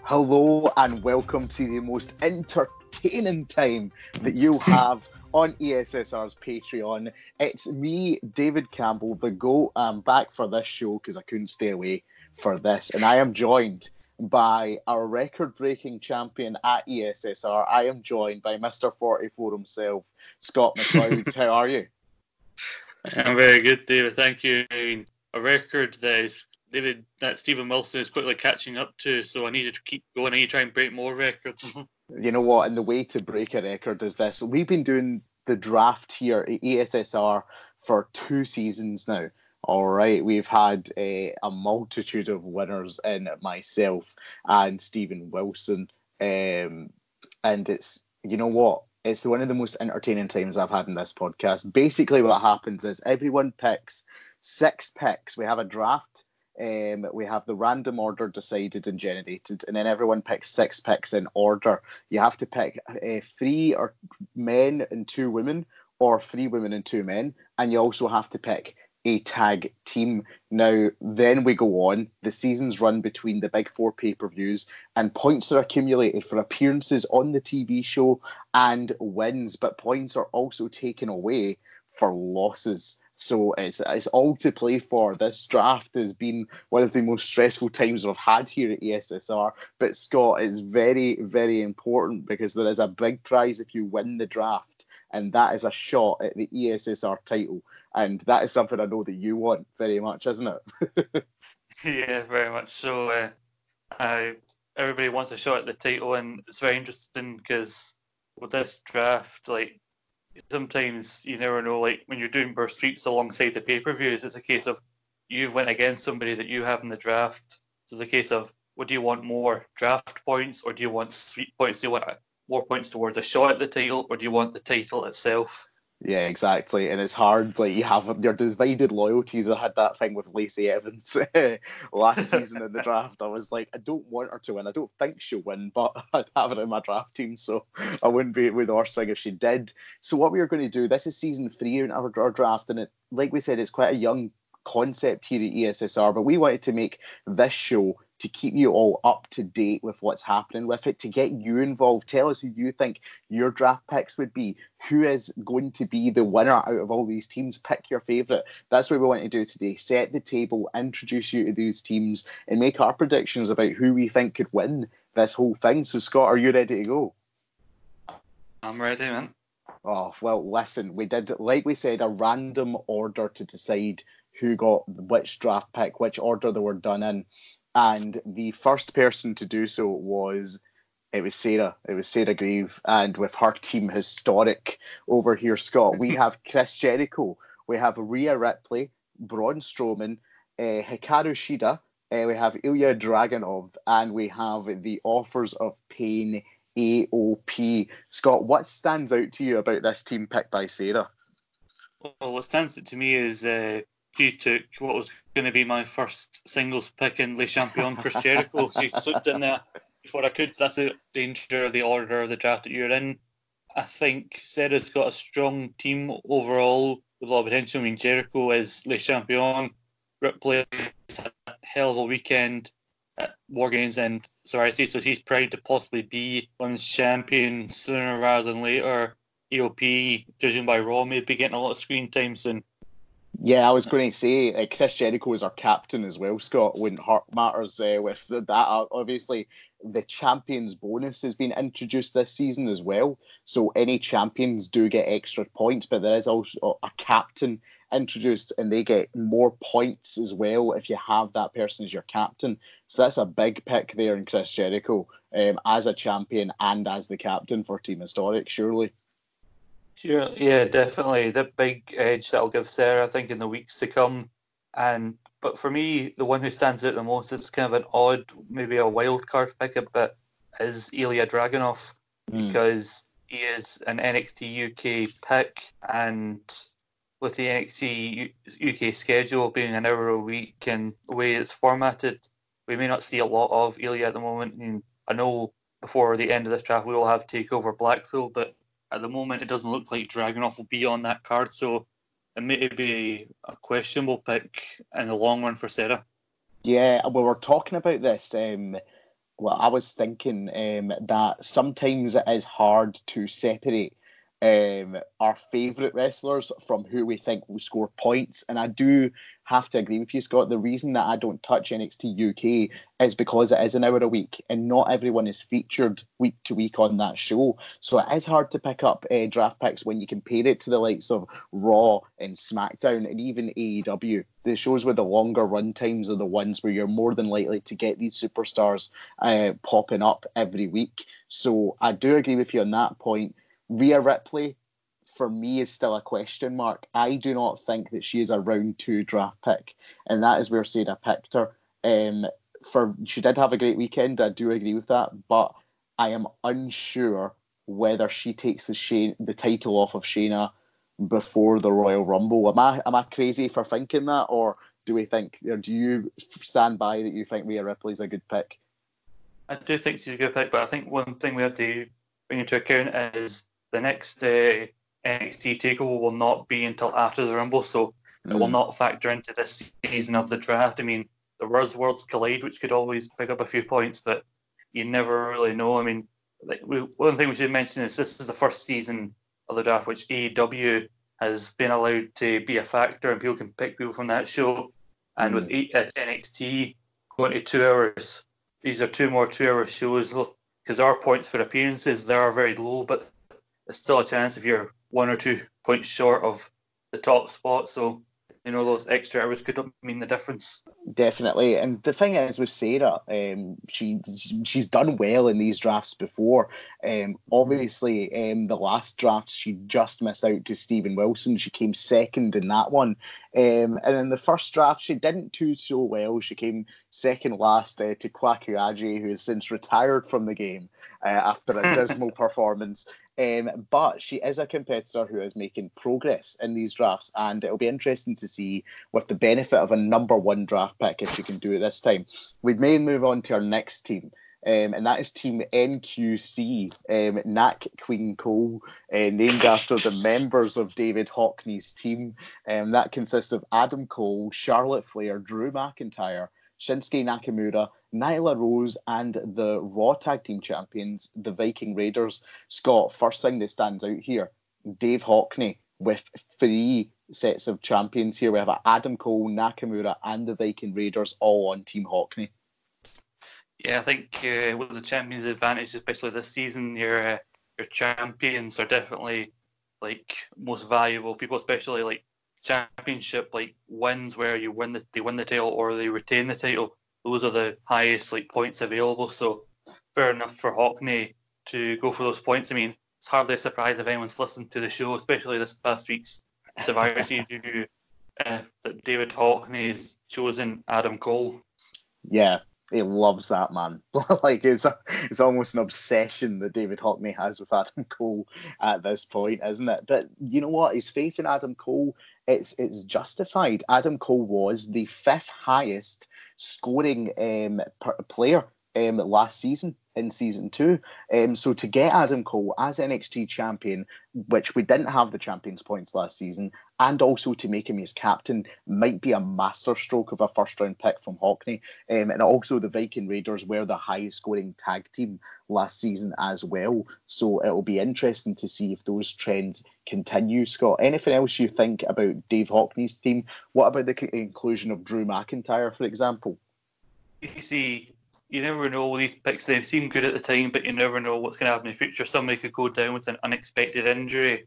Hello and welcome to the most entertaining time that you'll have on ESSR's Patreon. It's me, David Campbell, the GOAT. I'm back for this show because I couldn't stay away for this. And I am joined by our record-breaking champion at ESSR. I am joined by Mr. 44 himself, Scott Mcleod. How are you? I'm very good, David. Thank you. A record that Stephen Wilson is quickly catching up to, so I need you to keep going. I need to try and break more records. You know what? And the way to break a record is this. We've been doing the draft here at ESSR for 2 seasons now. All right. We've had a multitude of winners in myself and Stephen Wilson. And it's, you know what? It's one of the most entertaining times I've had in this podcast. Basically, what happens is everyone picks 6 picks. We have a draft. We have the random order decided and generated, and then everyone picks 6 picks in order. You have to pick 3 or men and 2 women, or 3 women and 2 men, and you also have to pick a tag team. Now, then we go on. The seasons run between the big 4 pay-per-views, and points are accumulated for appearances on the TV show and wins, but points are also taken away for losses. So it's all to play for. This draft has been one of the most stressful times I've had here at ESSR. But Scott, it's very, very important because there is a big prize if you win the draft, and that is a shot at the ESSR title. And that is something I know that you want very much, isn't it? Yeah, very much so. Everybody wants a shot at the title, and it's very interesting because with this draft, sometimes you never know, when you're doing burst sweeps alongside the pay-per-views, it's a case of you've went against somebody that you have in the draft. So it's a case of, what do you want more, draft points, or do you want sweep points? Do you want more points towards a shot at the title, or do you want the title itself? Yeah, exactly. And it's hard, you have your divided loyalties. I had that thing with Lacey Evans last season in the draft. I was like, I don't want her to win. I don't think she'll win, but I'd have her in my draft team, so I wouldn't be with the worst thing if she did. So what we are going to do, this is season 3 in our draft, and like we said, it's quite a young concept here at ESSR, but we wanted to make this show to keep you all up to date with what's happening with it, to get you involved. Tell us who you think your draft picks would be. Who is going to be the winner out of all these teams? Pick your favourite. That's what we want to do today. Set the table, introduce you to these teams, and make our predictions about who we think could win this whole thing. So, Scott, are you ready to go? I'm ready, man. Oh, well, listen, we did, like we said, a random order to decide who got which draft pick, which order they were done in. And the first person to do so was Sarah. It was Sarah Grieve. And with her team historic over here, Scott, we have Chris Jericho. We have Rhea Ripley, Braun Strowman, Hikaru Shida. We have Ilya Dragunov. And we have the Authors of Pain, AOP. Scott, what stands out to you about this team picked by Sarah? Well, what stands out to me is she took what was going to be my first singles pick in Le Champion, Chris Jericho. She slipped in there before I could. That's the danger of the order of the draft that you're in. I think Sarah's got a strong team overall with a lot of potential. I mean, Jericho is Le Champion. Ripley had a hell of a weekend at War Games and Sorority, so she's proud to possibly be women's champion sooner rather than later. EOP, judging by Raw, may be getting a lot of screen time soon. Yeah, I was going to say Chris Jericho is our captain as well, Scott. Wouldn't hurt matters with that. Obviously, the champions bonus has been introduced this season as well. So any champions do get extra points, but there is also a captain introduced, and they get more points as well if you have that person as your captain. So that's a big pick there in Chris Jericho as a champion and as the captain for Team Historic, surely. Sure, yeah, definitely. The big edge that'll give Sarah, I think, in the weeks to come. But for me, the one who stands out the most is kind of an odd, maybe a wild card pick, but is Ilya Dragunov, because he is an NXT UK pick, and with the NXT UK schedule being an hour a week and the way it's formatted, we may not see a lot of Ilya at the moment. And I know before the end of this draft we will have Takeover Blackpool, but at the moment, it doesn't look like Dragunov will be on that card, so it may be a questionable pick in the long run for Sarah. Yeah, well, we're talking about this Well, I was thinking that sometimes it is hard to separate our favourite wrestlers from who we think will score points. And I do have to agree with you, Scott. The reason that I don't touch NXT UK is because it is an hour a week and not everyone is featured week to week on that show. So it is hard to pick up draft picks when you compare it to the likes of Raw and SmackDown and even AEW. The shows with the longer run times are the ones where you're more than likely to get these superstars popping up every week. So I do agree with you on that point. Rhea Ripley, for me, is still a question mark. I do not think that she is a round 2 draft pick, and that is where Sada picked her. She did have a great weekend, I do agree with that, but I am unsure whether she takes the title off of Shayna before the Royal Rumble. Am I crazy for thinking that, or do you stand by that you think Rhea Ripley's a good pick? I do think she's a good pick, but I think one thing we have to bring into account is the next NXT takeover will not be until after the Rumble, so it will not factor into this season of the draft. I mean, the worlds collide, which could always pick up a few points, but you never really know. I mean, one thing we should mention is this is the first season of the draft which AEW has been allowed to be a factor, and people can pick people from that show. And with NXT going to 2 hours, these are 2 more 2-hour shows, because our points for appearances, they are very low, but there's still a chance if you're 1 or 2 points short of the top spot. So, those extra hours could mean the difference. Definitely. And the thing is with Sarah, she's done well in these drafts before. Obviously, the last draft, she just missed out to Stephen Wilson. She came second in that one. And in the first draft, she didn't do so well. She came second last to Kwaku who has since retired from the game after a dismal performance. But she is a competitor who is making progress in these drafts, and it'll be interesting to see, with the benefit of a number 1 draft pick, if she can do it this time. We may move on to our next team, and that is Team NQC, Knack Queen Cole, named after the members of David Hockney's team. That consists of Adam Cole, Charlotte Flair, Drew McIntyre, Shinsuke Nakamura, Nyla Rose, and the Raw Tag Team Champions, the Viking Raiders. Scott, first thing that stands out here, Dave Hockney with 3 sets of champions here. We have Adam Cole, Nakamura, and the Viking Raiders all on Team Hockney. Yeah, I think with the champions' advantage, especially this season, your champions are definitely most valuable people, especially championship wins where they win the title or they retain the title. Those are the highest points available. So fair enough for Hockney to go for those points. I mean, it's hardly a surprise if anyone's listened to the show, especially this past week's Survivor Series review, that David Hockney has chosen Adam Cole. Yeah, he loves that man. It's almost an obsession that David Hockney has with Adam Cole at this point, isn't it? But you know what? His faith in Adam Cole, it's justified. Adam Cole was the 5th highest scoring player last season in season 2. So to get Adam Cole as NXT champion, which we didn't have the champions points last season, and also to make him his captain might be a masterstroke of a first round pick from Hockney. And also the Viking Raiders were the highest scoring tag team last season as well. So it'll be interesting to see if those trends continue. Scott, anything else you think about Dave Hockney's team? What about the inclusion of Drew McIntyre, for example? You see, you never know these picks. They seem good at the time, but you never know what's going to happen in the future. Somebody could go down with an unexpected injury.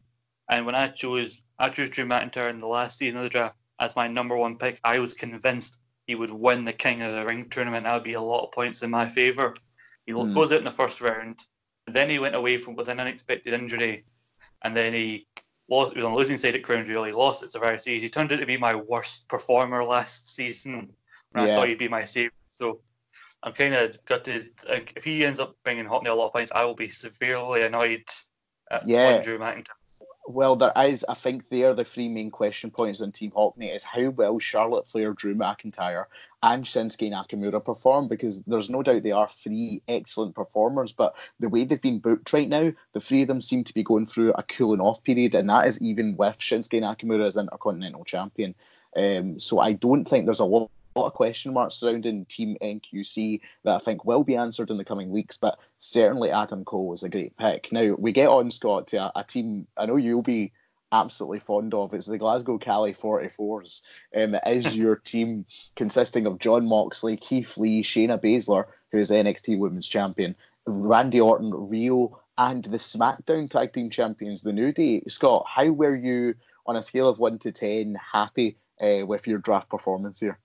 And when I chose Drew McIntyre in the last season of the draft as my number 1 pick, I was convinced he would win the King of the Ring tournament. That would be a lot of points in my favour. He goes out in the first round. Then he went away with an unexpected injury. And then he lost. He was on the losing side at Crown Jewel. He lost at Survivor Series. He turned out to be my worst performer last season when I thought he'd be my saviour. So I'm kind of gutted. If he ends up bringing Hockney a lot of points, I will be severely annoyed at Drew McIntyre. Well, there is, I think they are the 3 main question points on Team Hockney, is how well Charlotte Flair, Drew McIntyre and Shinsuke Nakamura perform, because there's no doubt they are 3 excellent performers, but the way they've been booked right now, the 3 of them seem to be going through a cooling off period, and that is even with Shinsuke Nakamura as Intercontinental Champion. So I don't think there's a lot lot of question marks surrounding Team NQC that I think will be answered in the coming weeks, but certainly Adam Cole was a great pick. Now, we get on, Scott, to a team I know you'll be absolutely fond of. It's the Glasgow Cali 44s. It is your team consisting of John Moxley, Keith Lee, Shayna Baszler, who is the NXT Women's Champion, Randy Orton, Rio, and the SmackDown Tag Team Champions, the New Day. Scott, how were you, on a scale of 1 to 10, happy with your draft performance here?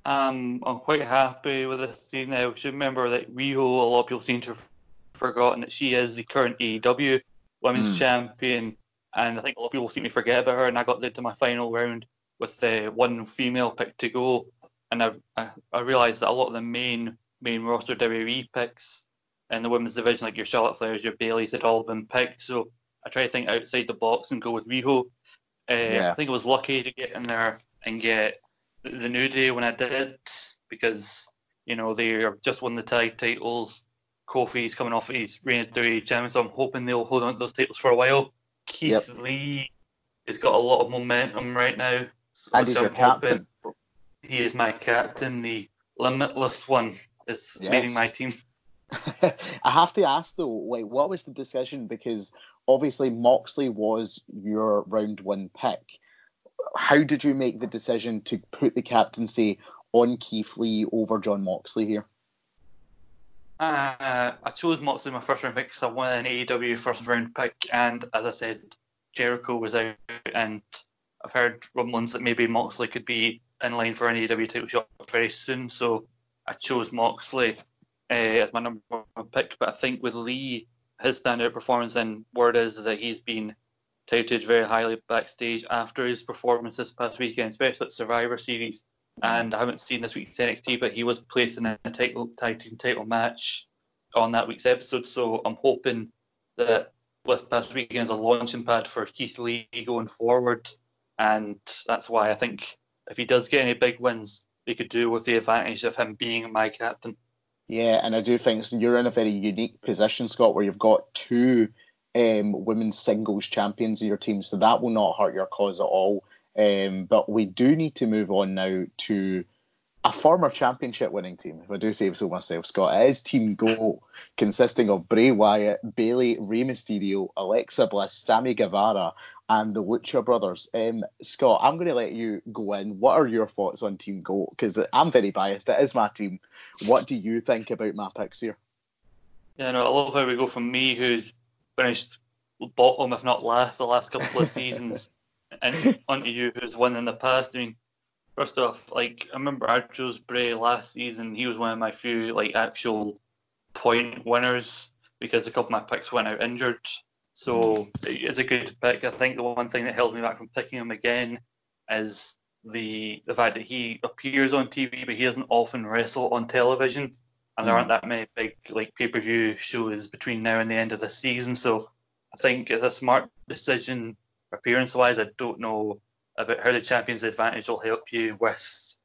I'm quite happy with this team now. We should remember that Rio, a lot of people seem to have forgotten that she is the current AEW Women's Champion, and I think a lot of people seem to forget about her, and I got into my final round with the one female pick to go, and I realised that a lot of the main roster WWE picks in the women's division, like your Charlotte Flairs, your Baileys, had all been picked, so I tried to think outside the box and go with Riho. I think I was lucky to get in there and get the New Day when I did, because, you know, they just won the tag titles. Kofi's coming off his reign as WWE champion, so I'm hoping they'll hold on to those titles for a while. Keith Lee has got a lot of momentum right now. And he's your captain. He is my captain. The limitless one is leading my team. I have to ask though, like, what was the decision? Because obviously Moxley was your round 1 pick. How did you make the decision to put the captaincy on Keith Lee over John Moxley here? I chose Moxley my first round pick because I wanted an AEW first round pick, and as I said, Jericho was out, and I've heard rumblings that maybe Moxley could be in line for an AEW title shot very soon, so I chose Moxley as my number 1 pick. But I think with Lee, his standout performance, and word is that he's been touted very highly backstage after his performance this past weekend, especially at Survivor Series. And I haven't seen this week's NXT, but he was placed in a tag team title match on that week's episode. So I'm hoping that this past weekend is a launching pad for Keith Lee going forward. And that's why I think if he does get any big wins, they could do with the advantage of him being my captain. Yeah, and I do think you're in a very unique position, Scott, where you've got 2 women's singles champions in your team, so that will not hurt your cause at all. But we do need to move on now to a former championship winning team, if I do say so myself, Scott. It is Team GOAT, consisting of Bray Wyatt, Bayley, Rey Mysterio, Alexa Bliss, Sammy Guevara, and the Lucha Brothers. Scott, I'm going to let you go in. What are your thoughts on Team GOAT? Because I'm very biased. It is my team. What do you think about my picks here? Yeah, no, I love how we go from me, who's finished bottom, if not last, the last couple of seasons, and onto you, who's won in the past. I mean, first off, like, I remember I chose Bray last season. He was one of my few, like, actual point winners because a couple of my picks went out injured. So it's a good pick. I think the one thing that held me back from picking him again is the fact that he appears on TV, but he doesn't often wrestle on television. And there aren't that many big, like, pay-per-view shows between now and the end of the season. So I think it's a smart decision appearance-wise. I don't know about how the Champions Advantage will help you with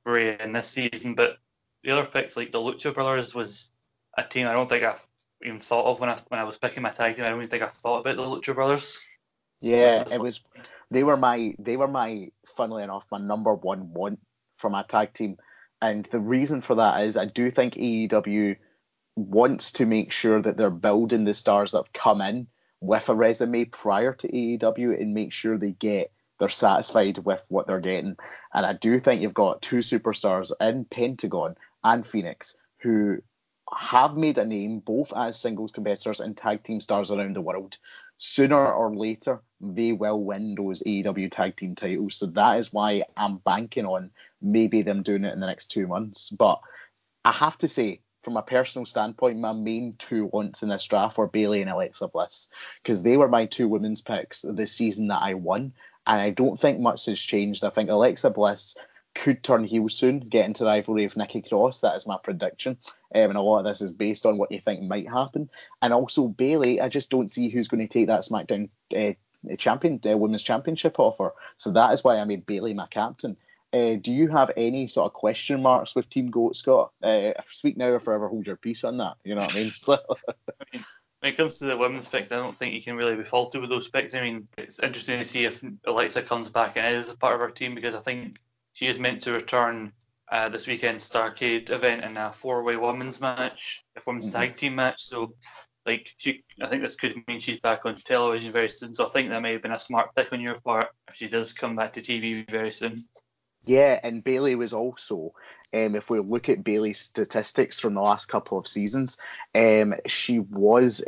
Bray in this season. But the other picks, like the Lucha Brothers, was a team I don't think I've even thought of when I was picking my tag team. I don't even think I thought about the Lucha Brothers. Yeah, they were my funnily enough, my number 1 want for my tag team. And the reason for that is I do think AEW wants to make sure that they're building the stars that have come in with a resume prior to AEW and make sure they're satisfied with what they're getting. And I do think you've got 2 superstars in Pentagon and Phoenix who have made a name both as singles competitors and tag team stars around the world. Sooner or later, they will win those AEW tag team titles. So that is why I'm banking on maybe them doing it in the next 2 months. But I have to say, from a personal standpoint, my main 2 wants in this draft were Bayley and Alexa Bliss, because they were my 2 women's picks this season that I won. And I don't think much has changed. I think Alexa Bliss could turn heel soon, get into rivalry with Nikki Cross. That is my prediction. And a lot of this is based on what you think might happen. And also Bayley, I just don't see who's going to take that SmackDown Women's Championship offer. So that is why I made Bayley my captain. Do you have any sort of question marks with Team GOAT, Scott? Speak now or forever hold your peace on that. You know what I mean? When it comes to the women's picks, I don't think you can really be faulted with those picks. I mean, it's interesting to see if Alexa comes back and is part of our team, because I think she is meant to return this weekend's Starcade event in a 4-way women's match, a women's tag team match. So, I think this could mean she's back on television very soon. So I think that may have been a smart pick on your part if she does come back to TV very soon. Yeah, and Bailey was also, if we look at Bailey's statistics from the last couple of seasons, she was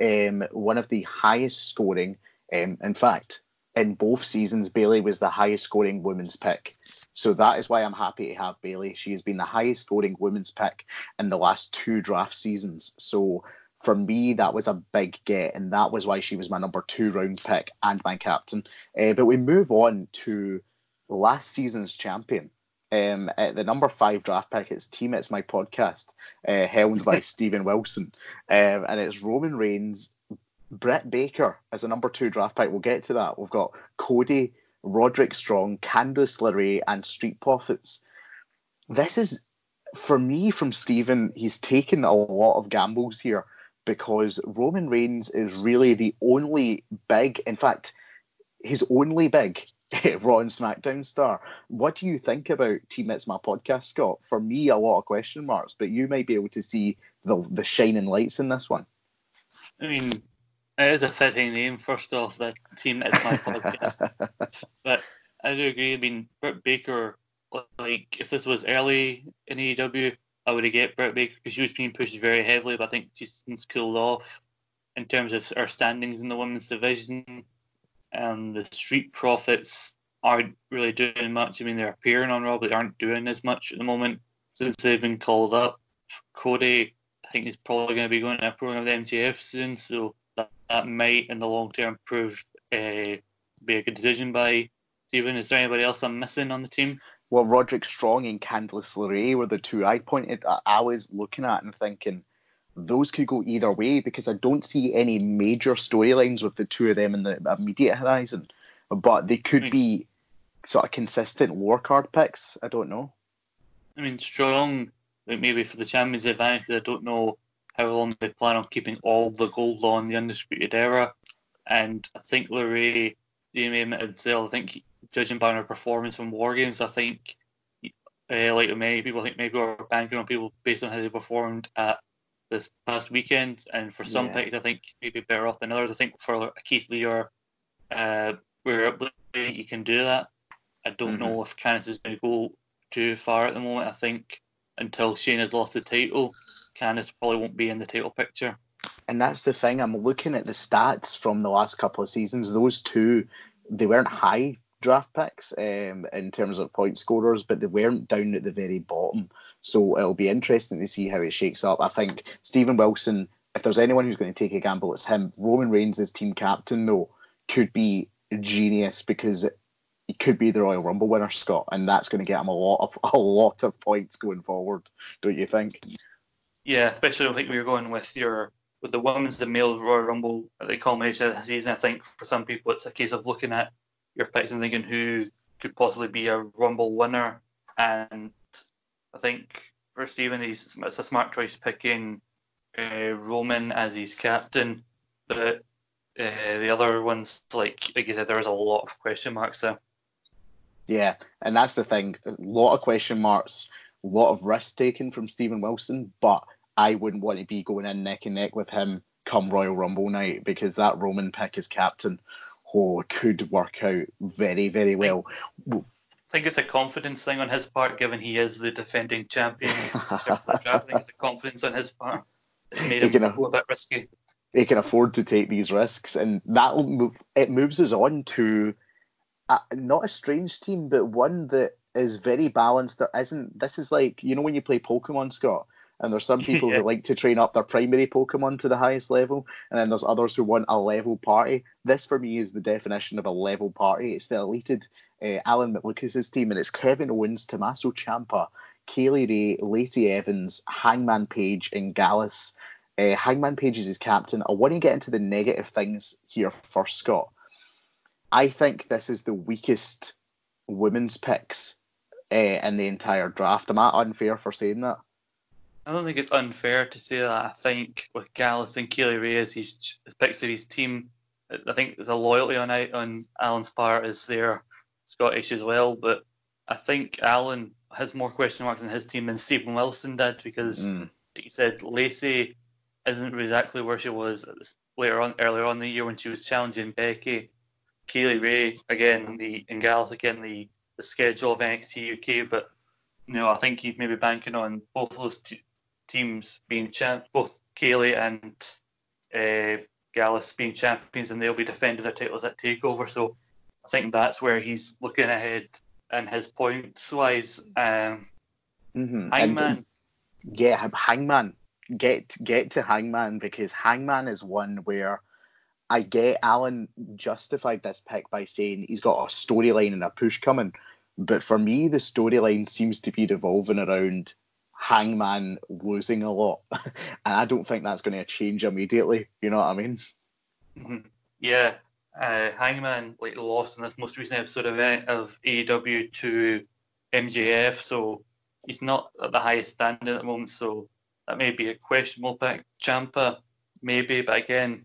one of the highest scoring. In fact, in both seasons, Bailey was the highest scoring women's pick. So that is why I'm happy to have Bailey. She has been the highest scoring women's pick in the last 2 draft seasons. So for me, that was a big get, and that was why she was my number 2 round pick and my captain. But we move on to last season's champion. At the number 5 draft pick, it's Team It's My Podcast, held by Stephen Wilson. And it's Roman Reigns, Britt Baker as a number 2 draft pick. We'll get to that. We've got Cody, Roderick Strong, Candice LeRae, and Street Profits. This is, for me, from Stephen, he's taken a lot of gambles here because Roman Reigns is really the only big, in fact, his only big Raw and SmackDown star. What do you think about Team It's My Podcast, Scott? For me, a lot of question marks, but you might be able to see the shining lights in this one. I mean, it is a fitting name, first off, that Team It's My Podcast. But I do agree. I mean, Britt Baker, if this was early in AEW, I would have get Britt Baker because she was being pushed very heavily, but I think she's since cooled off in terms of her standings in the women's division. The Street Profits aren't really doing much. I mean, they're appearing on Raw, but they aren't doing as much at the moment since they've been called up. Cody, I think, is probably going to be going to a program with MJF soon, so that might, in the long term, prove be a good decision by Stephen. Is there anybody else I'm missing on the team? Well, Roderick Strong and Candice LeRae were the 2 I was looking at and thinking those could go either way because I don't see any major storylines with the 2 of them in the immediate horizon. But they could be sort of consistent lower card picks. I don't know. I mean, Strong, maybe for the Champions event, I don't know how long they plan on keeping all the gold on the Undisputed Era. And I think LeRae, he may admit himself, I think, judging by her performance from War Games, I think, like many people, I think maybe we're banking on people based on how they performed at this past weekend, and for some picks, I think maybe better off than others. I think for a Keith Lee or where you can do that. I don't know if Candice is going to go too far at the moment. I think until Shane has lost the title, Candice probably won't be in the title picture. And that's the thing. I'm looking at the stats from the last couple of seasons. Those 2, they weren't high draft picks in terms of point scorers, but they weren't down at the very bottom. So it'll be interesting to see how it shakes up. I think Stephen Wilson, if there's anyone who's going to take a gamble, it's him. Roman Reigns as team captain, though, could be genius because he could be the Royal Rumble winner, Scott, and that's going to get him a lot of points going forward, don't you think? Yeah, especially I think we were going with the women's and male Royal Rumble at the culmination of the season. I think for some people it's a case of looking at your picks and thinking who could possibly be a Rumble winner, and I think for Stephen, it's a smart choice picking Roman as his captain, but the other ones, like you said, there is a lot of question marks there. Yeah, and that's the thing. A lot of question marks, a lot of risk taken from Stephen Wilson, but I wouldn't want to be going in neck and neck with him come Royal Rumble night because that Roman pick as captain could work out very, very well. I think it's a confidence thing on his part, given he is the defending champion. I think it's a confidence on his part that made him go a bit risky. He can afford to take these risks, and it moves us on to not a strange team, but one that is very balanced. This is like, when you play Pokemon, Scott, and there's some people who like to train up their primary Pokemon to the highest level, and then there's others who want a level party. This, for me, is the definition of a level party. It's the Elated Alan McLucas's team, and it's Kevin Owens, Tommaso Ciampa, Kaylee Ray, Lacey Evans, Hangman Page, and Gallus. Hangman Page is his captain. I want to get into the negative things here first, Scott. I think this is the weakest women's picks in the entire draft. Am I unfair for saying that? I don't think it's unfair to say that. I think with Gallus and Kaylee Ray as his picks of his team, I think the loyalty on Alan's part is there, Scottish as well. But I think Alan has more question marks in his team than Stephen Wilson did because, like you said, Lacey isn't exactly where she was earlier on in the year when she was challenging Becky. Kaylee Ray, again, and Gallus, again, the schedule of NXT UK, but I think he's maybe banking on both those teams being both Kaylee and Gallus being champions, and they'll be defending their titles at TakeOver. So I think that's where he's looking ahead in his points wise. Hangman. Hangman. Get to Hangman, because Hangman is one where I get Alan justified this pick by saying he's got a storyline and a push coming. But for me, the storyline seems to be revolving around Hangman losing a lot. And I don't think that's going to change immediately. You know what I mean? Mm-hmm. Yeah. Hangman lost in this most recent episode of AEW to MJF. So he's not at the highest standing at the moment. So that may be a questionable pick. Ciampa, maybe. But again,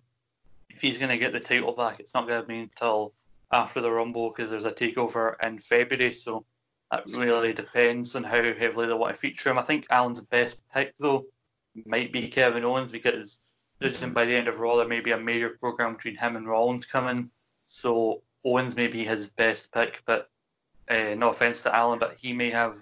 if he's going to get the title back, it's not going to be until after the Rumble, because there's a takeover in February, so that really depends on how heavily they want to feature him. I think Alan's best pick, though, might be Kevin Owens, because by the end of Raw, there may be a major program between him and Rollins coming, so Owens may be his best pick, but no offense to Alan, but he may have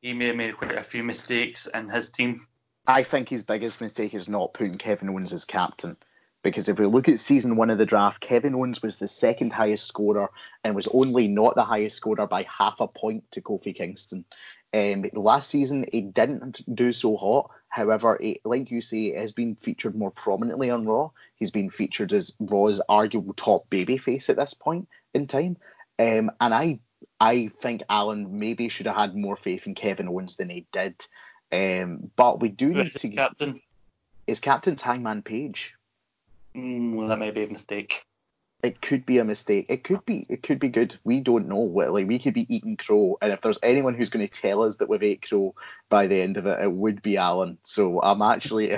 he may have made quite a few mistakes in his team. I think his biggest mistake is not putting Kevin Owens as captain. Because if we look at season 1 of the draft, Kevin Owens was the second highest scorer and was only not the highest scorer by half a point to Kofi Kingston. Last season, he didn't do so hot. However, like you say, it has been featured more prominently on Raw. He's been featured as Raw's arguable top babyface at this point in time. And I think Alan maybe should have had more faith in Kevin Owens than he did. But we do need to... Captain? Is Captain's Hangman Page? Well, that may be a mistake. It could be a mistake. It could be good. We don't know. We could be eating crow, and if there's anyone who's going to tell us that we've ate crow by the end of it, it would be Alan. So I'm actually,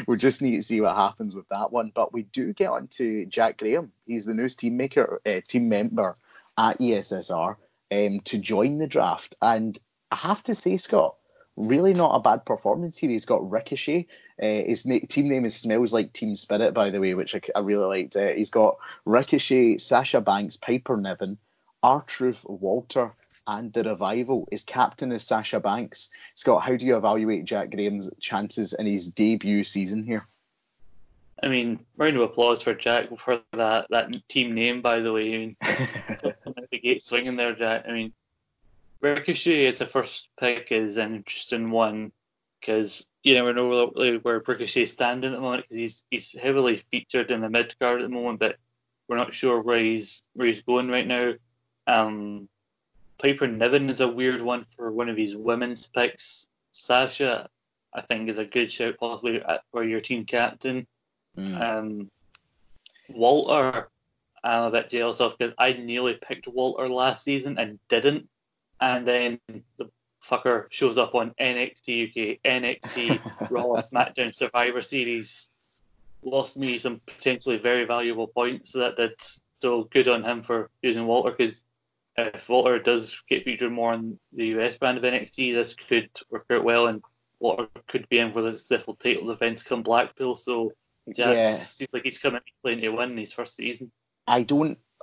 we just need to see what happens with that one. But we do get on to Jack Graham. He's the newest team member at ESSR to join the draft, and I have to say, Scott, really not a bad performance here. He's got Ricochet. His team name is Smells Like Team Spirit, by the way, which I really liked. He's got Ricochet, Sasha Banks, Piper Niven, R-Truth, Walter, and The Revival. His captain is Sasha Banks. Scott, how do you evaluate Jack Graham's chances in his debut season here? I mean, round of applause for Jack for that team name, by the way. I mean, the gate swinging there, Jack. I mean, Ricochet as a first pick is an interesting one, because you never know really where Ricochet's standing at the moment, because he's heavily featured in the mid card at the moment, but we're not sure where he's going right now. Piper Niven is a weird one for one of his women's picks. Sasha, I think, is a good shout, possibly for your team captain. Walter, I'm a bit jealous of, because I nearly picked Walter last season and didn't, and then the fucker shows up on NXT UK, NXT, Raw, SmackDown, Survivor Series. Lost me some potentially very valuable points that did. So good on him for using Walter, because if Walter does get featured more on the US brand of NXT, this could work out well, and Walter could be in for the full title defense come Blackpool. So Jack seems like he's coming playing to win his first season.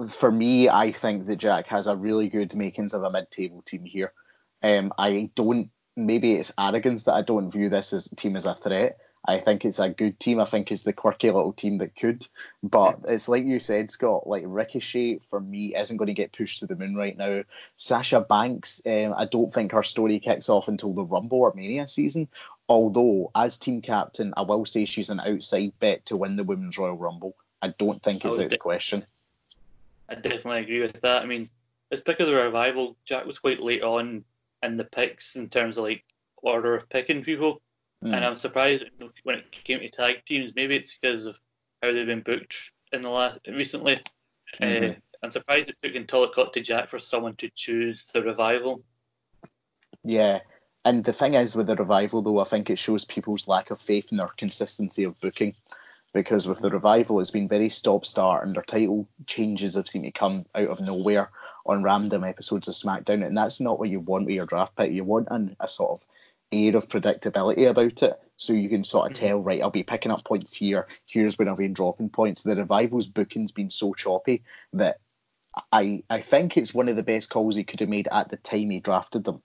For me, I think that Jack has a really good makings of a mid-table team here. Maybe it's arrogance that I don't view this team as a threat. I think it's a good team. I think it's the quirky little team that could. But it's like you said, Scott, like Ricochet, for me, isn't going to get pushed to the moon right now. Sasha Banks, I don't think her story kicks off until the Rumble or Mania season. Although, as team captain, I will say she's an outside bet to win the Women's Royal Rumble. I don't think it's out of the question. I definitely agree with that. I mean, his pick of the Revival, Jack was quite late on in the picks in terms of like order of picking people. And I'm surprised when it came to tag teams. Maybe it's because of how they've been booked in the recently. I'm surprised it took until it got to Jack for someone to choose the Revival. Yeah, and the thing is with the Revival, though, I think it shows people's lack of faith in their consistency of booking. Because with the Revival, it's been very stop-start, and their title changes have seemed to come out of nowhere. on random episodes of SmackDown, and that's not what you want with your draft pick. You want a sort of air of predictability about it, so you can sort of tell, right, I'll be picking up points here, here's when I'll be dropping points. The Revival's booking's been so choppy that I think it's one of the best calls he could have made at the time he drafted them,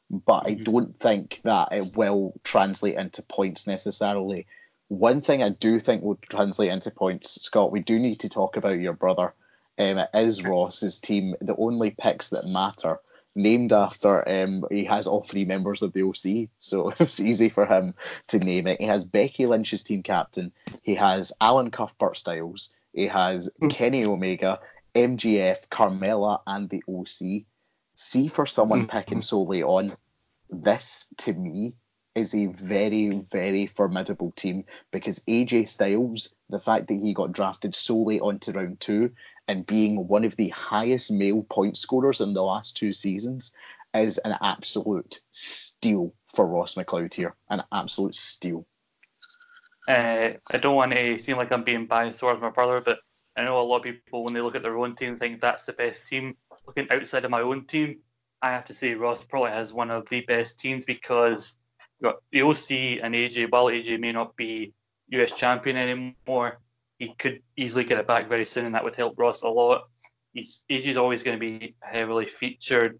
but I don't think that it will translate into points necessarily. One thing I do think will translate into points, Scott, we do need to talk about your brother. It is Ross's team, the only picks that matter, named after, he has all three members of the OC, so it's easy for him to name it. He has Becky Lynch as team captain, he has Alan Cuthbert Styles, he has Kenny Omega, MGF, Carmella, and the OC. See, for someone picking solely on, this to me is a very, very formidable team, because AJ Styles, the fact that he got drafted solely onto round 2 and being one of the highest male point scorers in the last 2 seasons, is an absolute steal for Ross Mcleod here. An absolute steal. I don't want to seem like I'm being biased towards my brother, but I know a lot of people, when they look at their own team, think that's the best team. Looking outside of my own team, I have to say Ross probably has one of the best teams, because you've got the OC and AJ. While AJ may not be US champion anymore, he could easily get it back very soon, and that would help Ross a lot. AJ's always going to be heavily featured.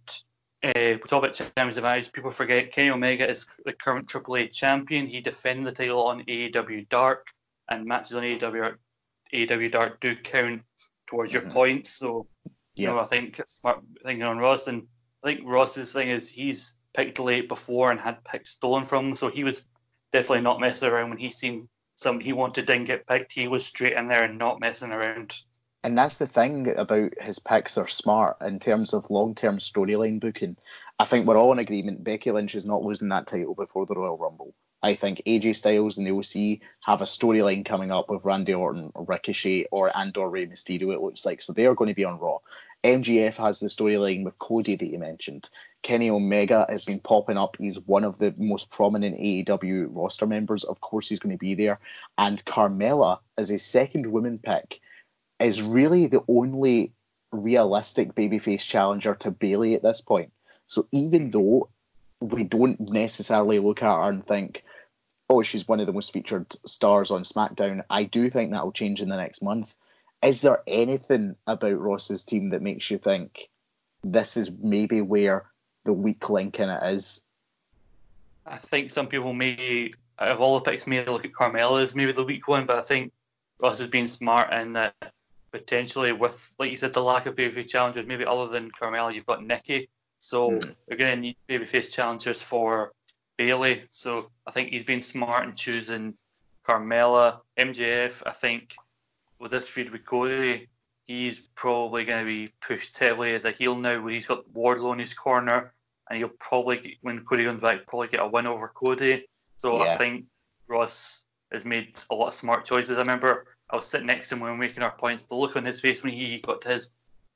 We talk about champions of eyes. People forget Kenny Omega is the current AAA champion. He defended the title on AEW Dark, and matches on AEW Dark do count towards your points. So, you know, I think smart thinking on Ross. And I think Ross's thing is he's picked late before and had picks stolen from him, so he was definitely not messing around when he seen somebody he wanted didn't get picked. He was straight in there and not messing around. And that's the thing about his picks, are smart in terms of long-term storyline booking. I think we're all in agreement Becky Lynch is not losing that title before the Royal Rumble. I think AJ Styles and the OC have a storyline coming up with Randy Orton, or Ricochet, or Rey Mysterio, it looks like. So they are going to be on Raw. MGF has the storyline with Cody that you mentioned. Kenny Omega has been popping up. He's one of the most prominent AEW roster members. Of course, he's going to be there. And Carmella, as a second woman pick, is really the only realistic babyface challenger to Bayley at this point. So even though we don't necessarily look at her and think, oh, she's one of the most featured stars on SmackDown, I do think that will change in the next month. Is there anything about Ross's team that makes you think this is maybe where the weak link in it is? I think some people may, out of all the picks, may look at Carmella as maybe the weak one, but I think Ross has been smart in that potentially with, like you said, the lack of babyface challengers, maybe other than Carmella, you've got Nikki. So you're going to need babyface challengers for Bayley. So I think he's been smart in choosing Carmella. MJF, I think, with this feud with Cody, he's probably going to be pushed heavily as a heel now, where he's got Wardlow in his corner, and he'll probably, when Cody comes back, probably get a win over Cody. So I think Ross has made a lot of smart choices. I remember I was sitting next to him when we were making our points. The look on his face when he got to his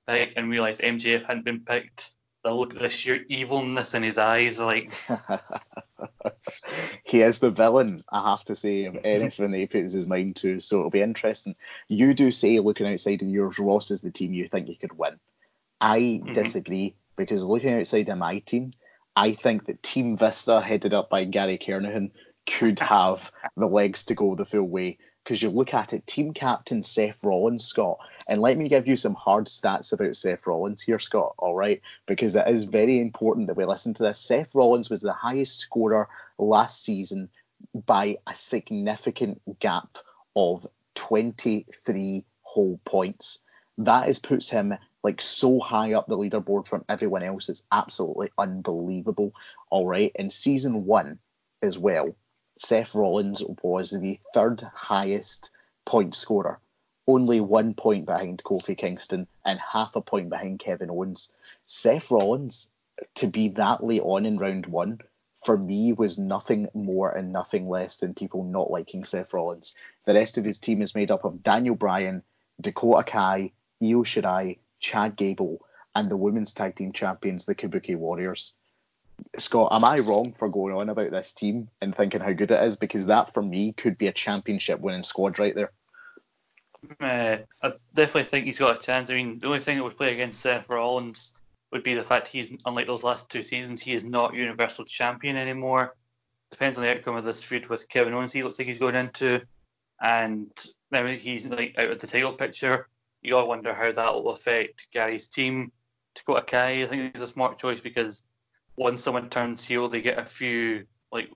pick and realised MJF hadn't been picked, the look of the sheer evilness in his eyes, like... He is the villain, I have to say, of anything that he puts his mind to, so it'll be interesting. You do say, looking outside of yours, Ross is the team you think you could win. I disagree, because looking outside of my team, I think that Team Vista, headed up by Gary Kernahan, could have the legs to go the full way. Because you look at it, team captain Seth Rollins, Scott, and let me give you some hard stats about Seth Rollins here, Scott, all right? Because it is very important that we listen to this. Seth Rollins was the highest scorer last season by a significant gap of 23 whole points. Puts him like so high up the leaderboard from everyone else. It's absolutely unbelievable, all right? In season 1 as well, Seth Rollins was the third highest point scorer, only 1 point behind Kofi Kingston and half a point behind Kevin Owens. Seth Rollins, to be that late on in round 1, for me was nothing more and nothing less than people not liking Seth Rollins. The rest of his team is made up of Daniel Bryan, Dakota Kai, Io Shirai, Chad Gable, and the women's tag team champions, the Kabuki Warriors. Scott, am I wrong for going on about this team and thinking how good it is? Because that, for me, could be a championship winning squad right there. I definitely think he's got a chance. I mean, the only thing that would play against Seth Rollins would be the fact he's, unlike those last 2 seasons, he is not Universal Champion anymore. Depends on the outcome of this feud with Kevin Owens. He looks like he's going into, and now he's like out of the title picture. You all wonder how that will affect Gary's team. To go to Kai, I think it's a smart choice because once someone turns heel, they get a few like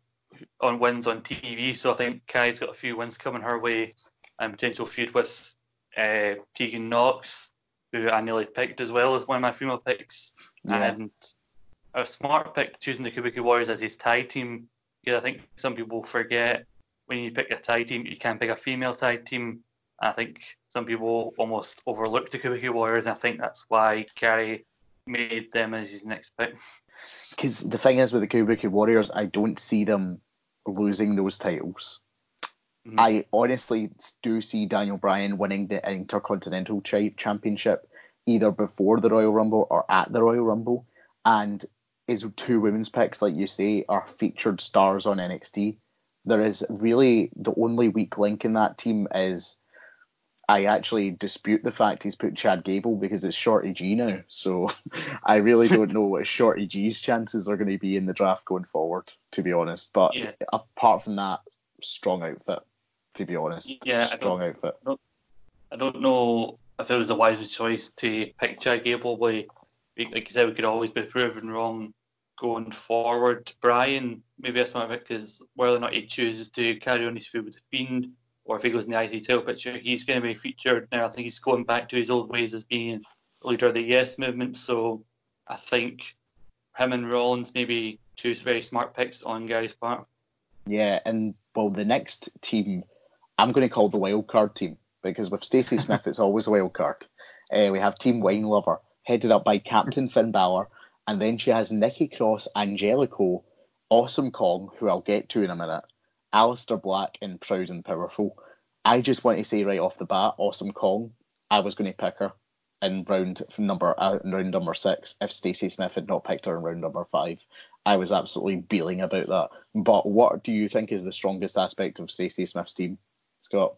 on wins on TV. So I think Kai's got a few wins coming her way, and potential feud with Tegan Knox, who I nearly picked as well as one of my female picks, and a smart pick choosing the Kabuki Warriors as his tag team. Yeah, I think some people forget when you pick a tag team, you can pick a female tag team. I think some people almost overlook the Kabuki Warriors, and I think that's why Gary made them as his next pick. Because the thing is with the Kabuki Warriors, I don't see them losing those titles. Mm-hmm. I honestly do see Daniel Bryan winning the Intercontinental Championship either before the Royal Rumble or at the Royal Rumble. And his two women's picks, like you say, are featured stars on NXT. There is really the only weak link in that team is I actually dispute the fact he's put Chad Gable because it's Shorty G now. So I really don't know what Shorty G's chances are going to be in the draft going forward, to be honest. But apart from that, strong outfit, to be honest. Yeah, strong outfit. I don't know if it was the wisest choice to pick Chad Gable. Like you said, we could always be proven wrong going forward. Brian, maybe that's not it, because whether or not he chooses to carry on his feud with the Fiend, or if he goes in the IC title picture, he's going to be featured now. I think he's going back to his old ways as being a leader of the Yes movement. So I think him and Rollins maybe two very smart picks on Gary's part. Yeah, and well, the next team I'm going to call the wild card team, because with Stacey Smith, it's always a wild card. We have Team Wine Lover, headed up by Captain Finn Balor, and then she has Nikki Cross, Angelico, Awesome Kong, who I'll get to in a minute, Aleister Black, and Proud and Powerful. I just want to say right off the bat, Awesome Kong, I was going to pick her in round number 6 if Stacey Smith had not picked her in round number 5. I was absolutely beeling about that. But what do you think is the strongest aspect of Stacey Smith's team, Scott?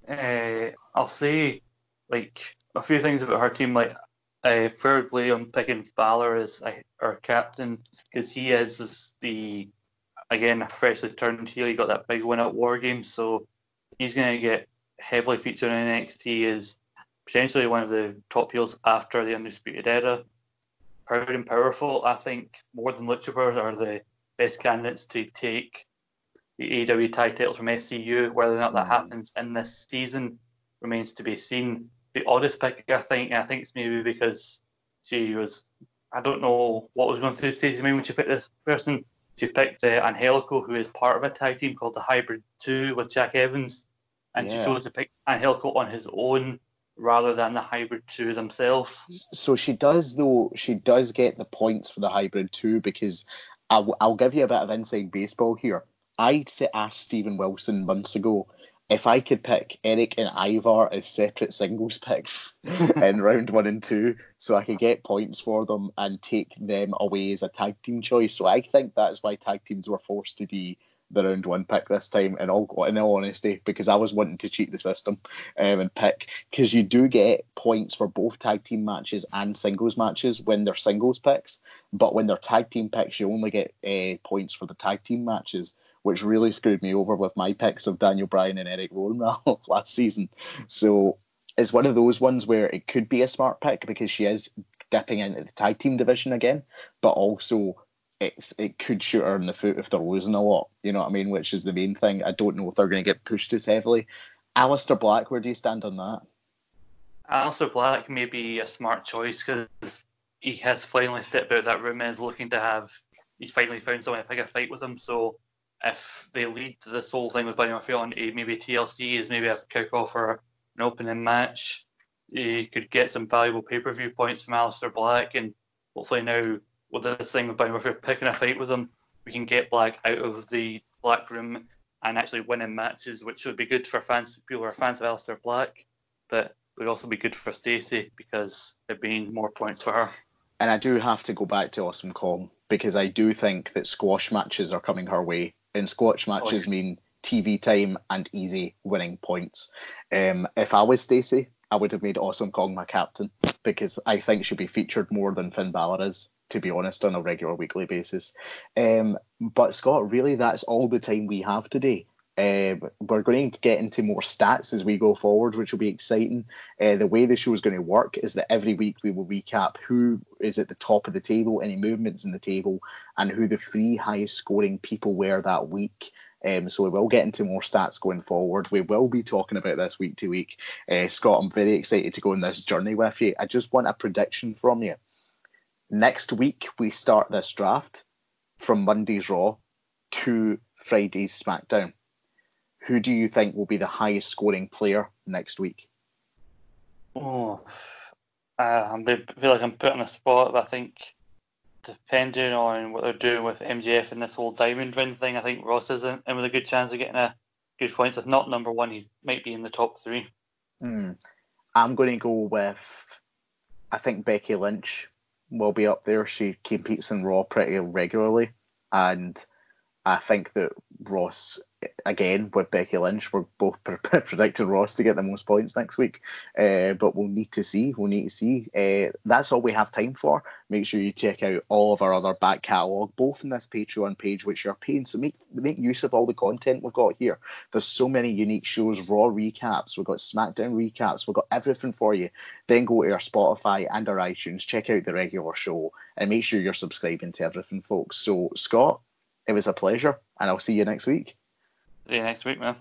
I'll say like a few things about her team. Like, thirdly, I'm picking Balor as our captain because he is again a freshly turned heel. He got that big win at War Games, so he's going to get heavily featured in NXT as potentially one of the top heels after the Undisputed Era. Proud and Powerful, I think, more than Lucha Brothers, are the best candidates to take the AEW tag titles from SCU. Whether or not that happens in this season remains to be seen. The oddest pick, I think it's maybe because she was, I don't know what was going through Stacey's mind when she picked this person. She picked Angelico, who is part of a tag team called the Hybrid 2 with Jack Evans, and she chose to pick Angelico on his own rather than the Hybrid 2 themselves. So she does get the points for the Hybrid 2 because I'll give you a bit of inside baseball here. I asked Stephen Wilson months ago if I could pick Eric and Ivar as separate singles picks in round 1 and 2 so I could get points for them and take them away as a tag team choice. So I think that's why tag teams were forced to be the round 1 pick this time, in all honesty, because I was wanting to cheat the system and pick, because you do get points for both tag team matches and singles matches when they're singles picks, but when they're tag team picks you only get points for the tag team matches, which really screwed me over with my picks of Daniel Bryan and Eric Rowan last season. So it's one of those ones where it could be a smart pick because she is dipping into the tag team division again, but also it could shoot her in the foot if they're losing a lot, you know what I mean, which is the main thing. I don't know if they're going to get pushed as heavily. Aleister Black, where do you stand on that? Aleister Black may be a smart choice because he has finally stepped out of that room and is looking to have, he's finally found someone to pick a fight with him. So if they lead to this whole thing with Buddy Murphy on maybe TLC is maybe a kick-off or an opening match, you could get some valuable pay-per-view points from Aleister Black, and hopefully now with this thing with Buddy Murphy picking a fight with him, we can get Black out of the Black room and actually winning matches, which would be good for fans, people who are fans of Aleister Black, but would also be good for Stacey because there'd be more points for her. And I do have to go back to Awesome Kong because I do think that squash matches are coming her way, and squash matches mean TV time, and easy winning points. If I was Stacey, I would have made Awesome Kong my captain because I think she'd be featured more than Finn Balor is, to be honest, on a regular weekly basis. But Scott, really, that's all the time we have today. We're going to get into more stats as we go forward, which will be exciting. The way the show is going to work is that every week we will recap who is at the top of the table, any movements in the table, and who the 3 highest scoring people were that week. So we will get into more stats going forward. We will be talking about this week to week. Scott, I'm very excited to go on this journey with you. I just want a prediction from you. Next week, we start this draft from Monday's Raw to Friday's SmackDown. Who do you think will be the highest scoring player next week? I feel like I'm put on a spot, but I think depending on what they're doing with MJF and this whole diamond ring thing, I think Ross is in with a good chance of getting a good points. If not number 1, he might be in the top 3. I'm going to go with, I think Becky Lynch will be up there. She competes in Raw pretty regularly, and I think that Ross, again, with Becky Lynch, we're both predicting Ross to get the most points next week. But we'll need to see. That's all we have time for. Make sure you check out all of our other back catalogue, both in this Patreon page, which you're paying. So make use of all the content we've got here. There's so many unique shows, Raw recaps. We've got SmackDown recaps. We've got everything for you. Then go to our Spotify and our iTunes. Check out the regular show and make sure you're subscribing to everything, folks. So, Scott, it was a pleasure, and I'll see you next week. See you next week, man.